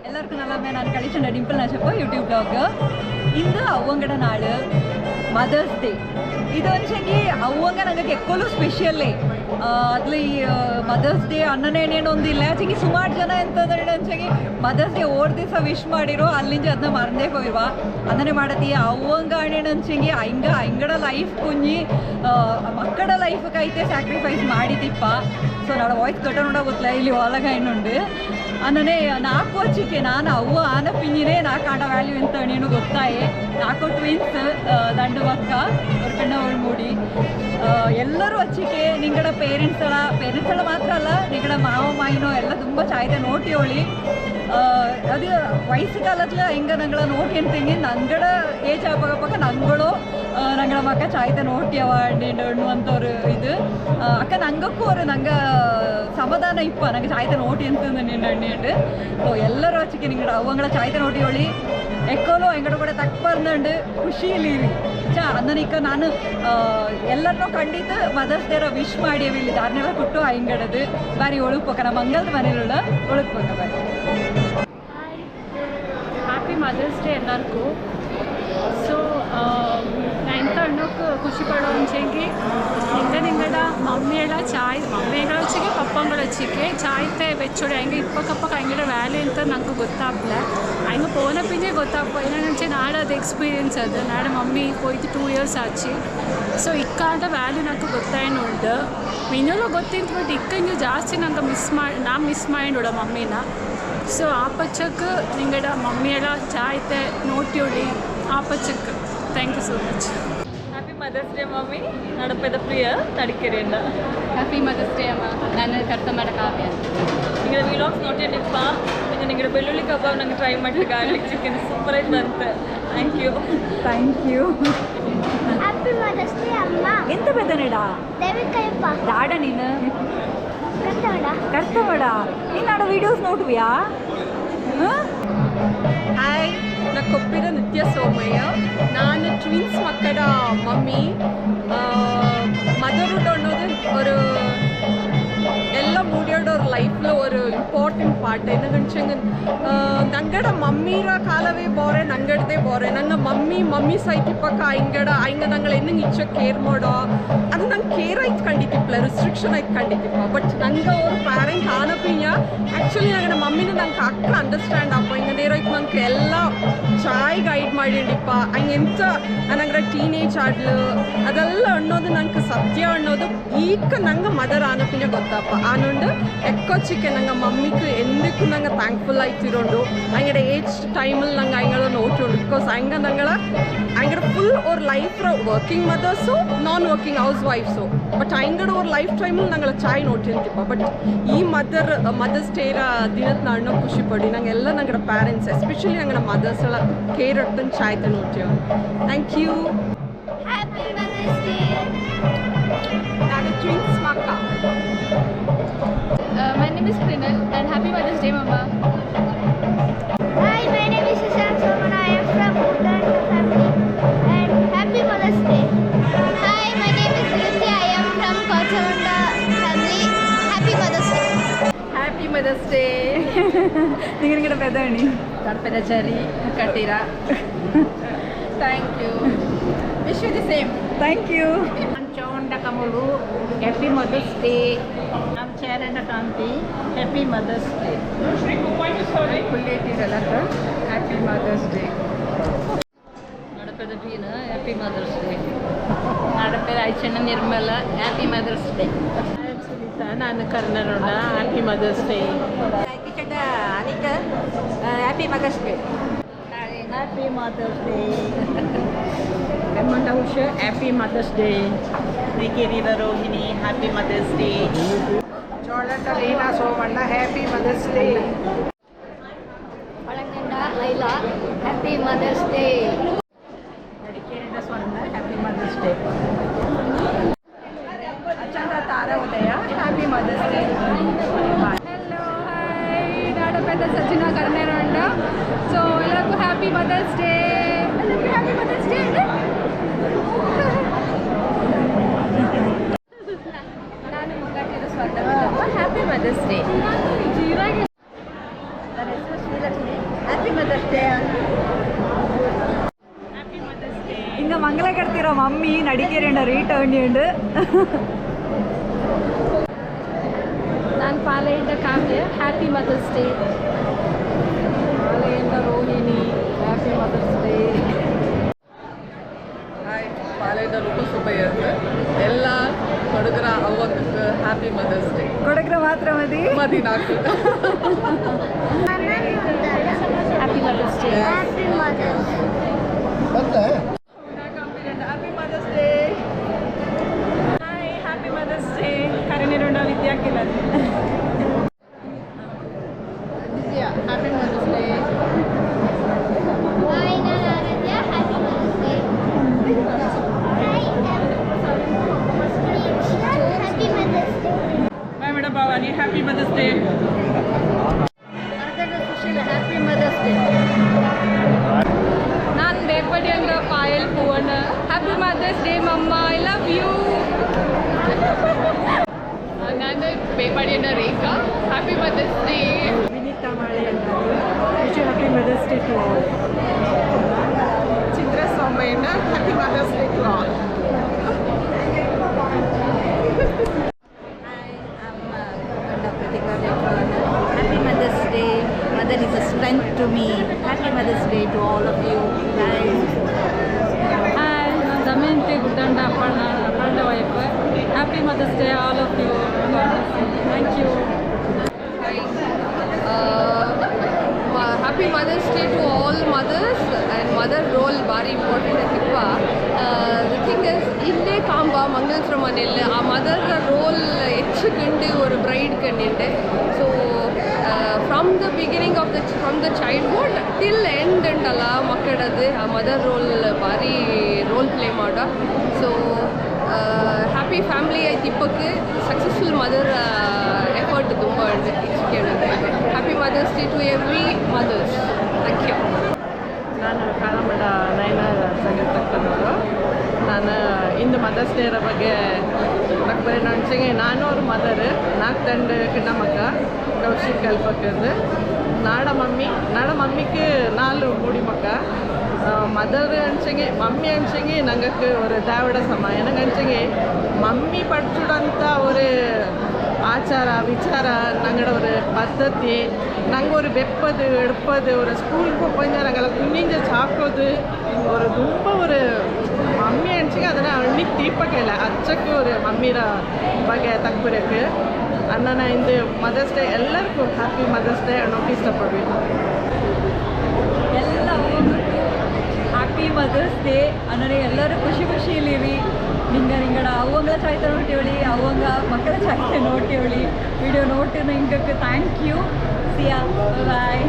எல்லாருக்கும் நல்லாமே நான் கழிச்சேன் Dimple நச்சப்போ YouTube block ಇಂದು ಅವ್ವಂಗಡ ನಾಳು mother's day ಇದು ಅಂಚಂಗಿ ಅವ್ವಂಗ ನಂಗೆ ಎಕ್ಕೋಲು ಸ್ಪೆಷಲ್ಲೇ ಅದ್ಲಿ ಮದರ್ಸ್ ಡೇ ಅನ್ನನೇನೇನು ಒಂದಿಲ್ಲ ಅಂಚಂಗಿ ಸುಮಾರು ಜನ ಎಂತಂದ್ರೆ ಅಂಚಂಗಿ ಮದರ್ಸ್ ಡೇ ಓಡ್ ದಿವಸ ವಿಶ್ ಮಾಡಿರೋ ಅಲ್ಲಿಂದ ಅದನ್ನ ಮರಂದೇ ಹೋಯ್ವಾ ಅನ್ನನೇ ಮಾಡತ್ತಿ ಅವ್ವಂಗ ಅಣ್ಣೇನು ಅಂಚಂಗಿ ಹಿಂಗಡ ಲೈಫ್ ಕುಂಜಿ ಮಕ್ಕಳ ಲೈಫ್ಗೈತೆ ಸ್ಯಾಕ್ರಿಫೈಸ್ ಮಾಡಿದಿಪ್ಪ ಸೊ ನಾಡ ವಾಯ್ಸ್ ಕಟ್ಟ ನೋಡ ಗೊತ್ತಿಲ್ಲ ಇಲ್ಲಿ ಒಳಗ ಇನ್ನುಂಡು ಅನ್ನನೇ ನಾಲ್ಕು ವರ್ಷಕ್ಕೆ ನಾನು ಅವ್ವ ಆನ ಪಿಂಜಿನೇ ನಾಲ್ಕು ಆಟ ವ್ಯಾಲ್ಯೂ ಎಂತ ನೀನು ಗೊತ್ತಾಯೆ ನಾಲ್ಕು ಟ್ವಿನ್ಸ್ ದಂಡು ಮಕ್ಕ ಅವ್ರ ಕಣ್ಣ ಅವಳು ಮೂಡಿ ಎಲ್ಲರೂ ಹಚ್ಚಿಕೆ ನಿಂಗಡ ಪೇರೆಂಟ್ಸ್ ಎಲ್ಲ ಮಾತ್ರ ಅಲ್ಲ ನಿಂಗಡ ಮಾವ ಮಾಯಿನೋ ಎಲ್ಲ ತುಂಬ ಚಾಯ್ದೆ ನೋಟಿ ಅವಳಿ ಅದು ವಯಸ್ಸು ಕಾಲத்துல ಹಿಂಗೆ ನಂಗಳ ನೋಟಿ ಅಂತೀನಿ ನಂಗಡ ಏಜ್ ಆಗ ನಂಗಳು ನಂಗಳ ಮಕ್ಕ ಚಾಯ್ದೆ ನೋಟಿಯವ ಅನ್ನುವಂಥವ್ರು ಇದು ಅಕ್ಕ ನಂಗಕ್ಕೂ ಅವರು ನಂಗೆ ಸಮಾಧಾನ ಇಪ್ಪ ನಂಗೆ ಚಾಯ್ದೆ ನೋಟಿ ಅಂತಂದು ನಿನ್ನ ಅಣ್ಣಿಂಡು ಸೊ ಎಲ್ಲರೂ ಹಚ್ಚಿಕೆ ನಿಂಗಡ ಅವಂಗಳ ಚಾಯ್ದೆ ನೋಟಿ ಅವಳಿ ಎಕ್ಕೋಲು ಎಂಗಡ ಕೂಡ ತಕ್ಕ ಬಂದಂಡು ಖುಷಿಲಿ ಅಂದನಿಕ ನಾನು ಎಲ್ಲರನ್ನೂ ಖಂಡಿತ ಮದರ್ಸ್ ಡೇರ ವಿಶ್ ಮಾಡಿ ಇಲ್ಲಿ ದಾರ್ನೆಲ್ಲ ಕೊಟ್ಟು ಹಿಂಗಡದು ಬಾರಿ ಒಳಗ್ಬೇಕ ನಮ್ಮ ಮಂಗಲ್ದ ಮನೇലുള്ള ಒಳಗ್ಬೇಕ ಬಾರಿ ಹ್ಯಾಪಿ ಮದರ್ಸ್ ಡೇ ಎಲ್ಲರಿಗೂ ಸೊ ಎಂತ ಅನ್ನೋಕ್ಕೆ ಖುಷಿ ಪಡೋ ಅಂಚೆಗೆ ನಿಂಗಡ ಮಮ್ಮಿಯಳ ಚಾಯ್ ಮಮ್ಮಿಗಳ ಹಚ್ಚಿಗೆ ಪಪ್ಪಂಗಳ ಹಚ್ಚಿಗೆ ಚಾಯ್ತೆ വെച്ചോടെ ಹಂಗೆ ಇಪ್ಪಕ್ಕಪ್ಪಕ್ಕೆ ಹಂಗಿಡ ವ್ಯಾಲ್ಯೂ ಅಂತ ನಂಗೆ ಗೊತ್ತಾಗ್ಲ ಹಂಗೆ ಪೋನ ಪಿಂಜೆ ಗೊತ್ತಾಗ್ಪ ಏನಂಚೆ ನಾಡ ಅದು ಎಕ್ಸ್ಪೀರಿಯನ್ಸ್ ಅದು ನಾಡ ಮಮ್ಮಿ ಹೋಯ್ತು 2 years ಆಚಿ ಸೊ ಇಕ್ಕಾದ ವ್ಯಾಲ್ಯೂ ನಂಗೆ ಗೊತ್ತಾಯ್ನುಂಡು ಮಿನ್ನಲು ಗೊತ್ತಿಂತ ಬಟ್ ಇಕ್ಕಂಗೆ ಜಾಸ್ತಿ ನಂಗೆ ಮಿಸ್ ಮಾಡಿನೋಡ ಮಮ್ಮಿನ ಸೊ ಆ ಪಚ್ಚಕ್ಕೆ ನಿಂಗಡ ಮಮ್ಮಿಯಳ ಚಾಯ್ತೆ ನೋಟ್ಯೋಳಿ ಆ ಪಚ್ಚಕ್ಕೆ thank you so much happy mother's day mummy ನಡಪದ ಪ್ರಿಯ ತಡಿಕೆರೆಯಿಂದ ಹ್ಯಾಪಿ ಮದರ್ಸ್ ಡೇ ಅಮ್ಮ ನಾನು ಕರ್ತ ಮಾಡೋಕ್ಕಾವ್ಯ ನಿಂಗೆ ವಿಲಾಗ್ಸ್ ನೋಟಿಯಪ್ಪ ಮತ್ತು ನಿಂಗೆ ಬೆಳ್ಳುಳ್ಳಿ ಕಬಾಬ್ ನಂಗೆ ಟ್ರೈ ಮಾಡಿ ಗಾರ್ಲಿಕ್ ಚಿಕನ್ ಸೂಪರ್ ಆಯ್ತು ಬಂತು thank you happy mother's day ಅಮ್ಮ ಎಂತ ಬೆದನೆಡ ದೇವಿಕಯ್ಯಪ್ಪ ದಾಡ ನೀನು ಕರ್ತವಡ ನೀನು ನಾಡ ವೀಡಿಯೋಸ್ ನೋಡುವಿಯಾ ಹಾಯ್ ನಾ ಕೊಪ್ಪಿದ ನಿತ್ಯ ಸೋಮಯ್ಯ ನಾನು ಟ್ವಿನ್ಸ್ ಮಕ್ಕಳ ಮಮ್ಮಿ ಮದರ್ಹುಡ್ ಅನ್ನೋದು ஒரு ಎಲ್ಲ ಮೂಡಿಯೋಡವ್ರ ಲೈಫ್లో ஒரு ಇಂಪಾರ್ಟೆಂಟ್ ಪಾರ್ಟ್ ఎందుకంటే ನಂಗಡ ಮಮ್ಮಿರ ಕಾಲವೇ ಬೋರೆ ನಂಗಡದೇ ಬೋರೆ ನಂಗೆ ಮಮ್ಮಿ ಸೈತಿ ಪಕ್ಕ ಹಿಂಗೆ ನಂಗಳು ಹೆಂಗೆ ಇಚ್ಚ ಕೇರ್ ಮಾಡೋ ಅದು ನಂಗೆ ಕೇರ್ ಆಯ್ತು ಕಂಡಿತಿಪ್ಪ ರಿಸ್ಟ್ರಿಕ್ಷನ್ ಆಯ್ತು ಕಂಡಿತಿಪ್ಪ ಬಟ್ ನಂಗೆ ಅವ್ರ ಪ್ಯಾರೆಂಟ್ ಆನಪಿಯ ಆ್ಯಕ್ಚುಲಿ ನಂಗೆ ಮಮ್ಮಿನ ನಂಗೆ ಅಕ್ಕ ಅಂಡರ್ಸ್ಟ್ಯಾಂಡ್ ಅಪ್ಪ ಹಿಂಗೆ ನೇರಾಯ್ತು ನಂಗೆ ಎಲ್ಲ ಚಾಯ್ ಗೈಡ್ ಮಾಡಿಡಿಪ್ಪ ಹಂಗೆ ಎಂತ ನಂಗೆ ಟೀನೇಜ್ ಆಡ್ಲು ಅದೆಲ್ಲ ಅನ್ನೋದು ನಂಗೆ ಸತ್ಯ ಅನ್ನೋದು ಈಗ ನಂಗೆ ಮದರ್ ಆನಪಿನ ಗೊತ್ತಪ್ಪ ಆನೊಂಡು ಎಕ್ಕೊಚ್ಚಿಕ್ಕೆ ನಂಗೆ ಮಮ್ಮಿಗೆ ಎಂದಕ್ಕೂ ನಂಗೆ ಥ್ಯಾಂಕ್ಫುಲ್ ಆಯ್ತಿರೋಂಡು ಹಂಗಡೆ ಏಜ್ ಟೈಮಲ್ಲಿ ನಂಗೆ ಹಂಗೆಲ್ಲ ನೋಟೋಂಡು ಬಿಕಾಸ್ ಹಂಗಡೆ ಫುಲ್ ಅವ್ರ life working mothers non working house wives but ಹಂಗಡೆ ಅವ್ರ ಲೈಫ್ ಟೈಮಲ್ಲಿ ನಂಗೆ ಚಾಯ್ ನೋಟಿರ್ತಿಪ್ಪ ಬಟ್ ಈ ಮದರ್ಸ್ ಡೇರ ದಿನದ ನಾಡೋ ಖುಷಿ ಪಡಿ ನಂಗೆಲ್ಲ ನಂಗಡ ಪ್ಯಾರೆಂಟ್ಸ್ ಎಸ್ಪೆಷಲಿ ನಂಗಡ ಮದರ್ಸ್ ಎಲ್ಲ ಕೇರ್ ಹೊಟ್ಟನ್ ಚಾಯ್ತ ನೋಡ್ತೀವಿ thank you happy mother's day ನಾನು ಟ್ವಿನ್ಸ್ ಮಕ್ಕ My name is Prinal and happy Mother's Day, Mama. Hi, my name is Shashank Somana. I am from Uttarakhand family and happy Mother's Day. Hi, my name is Nitya. I am from Kochamunda family. Happy Mother's Day. Happy Mother's Day. ನಿಂಗೆ ಬೆದಣಿ Tarpeda Chari, Katira. Thank you. Wish you the same. Thank you Chonda Kamulu, happy Mother's Day. I'm Charana Kanti, happy Mother's Day. Happy Mother's Day. ನಡಪದ ಪ್ರಿಯನ happy mother's day Nadapeda Aichana Nirmala, happy Mother's Day. I'm Sunita, ನಾನು Karnataka, happy Mother's Day. Anika happy mother's day Happy Mother's Day. Emanda Usha, happy Mother's Day. Nikki Riva Rohini, happy Mother's Day. Cholata Reena Somana, happy Mother's Day. Palanganda Laila, happy Mother's Day. Dedicated Swarna, happy Mother's Day. Achanda Tara Udaya, happy Mother's Day. Hello, hi. Nadapeda Sachina Karneronda. So, ಎಲ್ಲರಿಗೂ happy Mother's Day. ಎಲ್ಲರಿಗೂ happy Mother's Day. ನಾನು ಮುಂಗಾಟಿರೋ ಸ್ವಂತ happy Mother's Day. ನನ್ನ ಹೆಸರು happy mother's day ಹಿಂಗೆ ಮಂಗಲ ಕಟ್ತಿರೋ mummy ನಡಿಕೇರಿಯಿಂದ ರೀಟರ್ನ್ ഉണ്ട് ನಾನು ಪಾಲೆಯಿಂದ ಕಾವ್ಯ ಹ್ಯಾಪಿ ಮದರ್ಸ್ ಡೇ. ಪಾಲೆಯಿಂದ Rohini happy mother's day. Hi ಪಾಲೆಯಿಂದ ರೂಪಸುಬ್ಬಯ್ಯ ಅಂತ ಎಲ್ಲ ಕೊಡಗರ ಅವ್ವಕ್ಕೆ ಹ್ಯಾಪಿ ಮದರ್ಸ್ ಡೇ. ಕೊಡಗ್ರ ಮಾತ್ರ ಮದಿ ಮದಿ ನಾಲ್ಕು happy mother's day. Happy Mother's Day. Happy mother's day. Hi happy mother's day. ಕರೆನಿರುಂಡ ವಿದ್ಯಾಕಿಲ. Happy mother's day. Hi, Nanaradya. Happy Mother's Day. Hi, Happy Mother's Day. Bye madam Bhavani happy mother's day. Happy mother's day. ನಾನು ಬೇಪಡಿಯಿಂದ Payal Poovanna happy mother's day mumma I love you. ನಾನು ಬೇಪಡಿಯಿಂದ Rekha happy mother's day. Vinita ಮಾಳೆ ಅಂತ wish happy mother's day to all. Chitra Soumyanna happy mother's day to all. Happy Mother's Day. Mother is a strength to me. Happy Mother's Day to all of you. Bye. Hi ನಾನು Damayanti Guddanda Appanna wife happy mother's day all of you. Thank you. Happy mother's day to all mothers and mother role ಭಾರಿ important ಆಗಿಪ್ಪ. The thing is ಇಲ್ಲೇ ಕಾಂಬ ಮಂಗಲ್ಸ್ರ ಮನೆಯಲ್ಲಿ ಆ mother role ಹೆಚ್ಚುಕೊಂಡು ஒரு ಬ್ರೈಡ್ ಕಂಡಿಂಡೆ. So from the beginning of from the childhood till end ಉಂಟಲ್ಲ ಮಕ್ಕಳದ್ದು ಆ ಮದರ್ ರೋಲ್ ಭಾರಿ ರೋಲ್ ಪ್ಲೇ ಮಾಡೋ. ಸೊ ಹ್ಯಾಪಿ ಫ್ಯಾಮಿಲಿ ಐತಿ ಇಪ್ಪಕ್ಕೆ ಸಕ್ಸಸ್ಫುಲ್ ಮದರ್ ಎಫರ್ಟ್ ತುಂಬ ಉಂಟು ಕೇಳಿದ್ರೆ. Happy mother's day to every mothers. Thank you. ನಾನು ಕಾಳಮಡ ನಯನ ಸಂಗೀತಕ್ಕನವರು. ನಾನು ಇಂದು ಮದರ್ಸ್ ಡೇರ ಬಗ್ಗೆ ಬರೀ ನನ್ಸಿಗೆ ನಾನು ಅವ್ರ ಮದರ್ 4 ತಂಡ ಕಿಣ್ಣ ಮಕ್ಕ ಕೌಶಿ ಕಲ್ಪಕ್ಕಂದು ನಾಡ ಮಮ್ಮಿಗೆ 4 ಮೂಡಿ ಮಕ್ಕ. மதர் அனுச்சங்க மம்மி அனுச்சங்க நாங்களுக்கு ஒரு தேவட சம எனக்கு அனுச்சங்க மம்மி படிச்சுடಂತ ஒரு ஆச்சார விசார நாங்களோட ஒரு பద్ధತಿ நாங்கள் ஒரு வெப்பது எடுப்பது ஒரு ஸ்கூலுக்கு போய் நாங்கள் குஞ்சிஞ்ச சாப்பிட்றது ஒரு ரொம்ப ஒரு மம்மி அனுச்சிங்க ಅದನ್ನು ಅಣ್ಣಿ ತೀಪಕ್ಕಿಲ್ಲ ಅಚ್ಚಕ್ಕೆ ஒரு ಮಮ್ಮಿರ ಬಗ್ಗೆ ತಕ್ಬರಕ್ಕೆ ಅನ್ನ ಇಂದು ಮದರ್ಸ್ ಡೇ ಎಲ್ಲರಿಗೂ ಹ್ಯಾಪಿ ಮದರ್ಸ್ ಡೇ ಅನ್ನೋಕೆ ಇಷ್ಟಪಡ್ಬೇಕು. ಎಲ್ಲ ಹ್ಯಾಪಿ ಮದರ್ಸ್ ಡೇ ಅನ್ನೋದು ಎಲ್ಲರೂ ಖುಷಿ ಖುಷಿಲಿರಿ. ನಿಂಗಡ ಅವಂಗ ಚಾಯ್ತ ನೋಡ್ತೀವಳಿ ಅವಂಗ ಮಕ್ಕಳ ಚಾಯ್ತ ನೋಡ್ತೀವಳಿ ವಿಡಿಯೋ ನೋಡ್ತೀವಿ. ನಿಂಗಕ್ಕೆ ಥ್ಯಾಂಕ್ ಯು. See ya bye.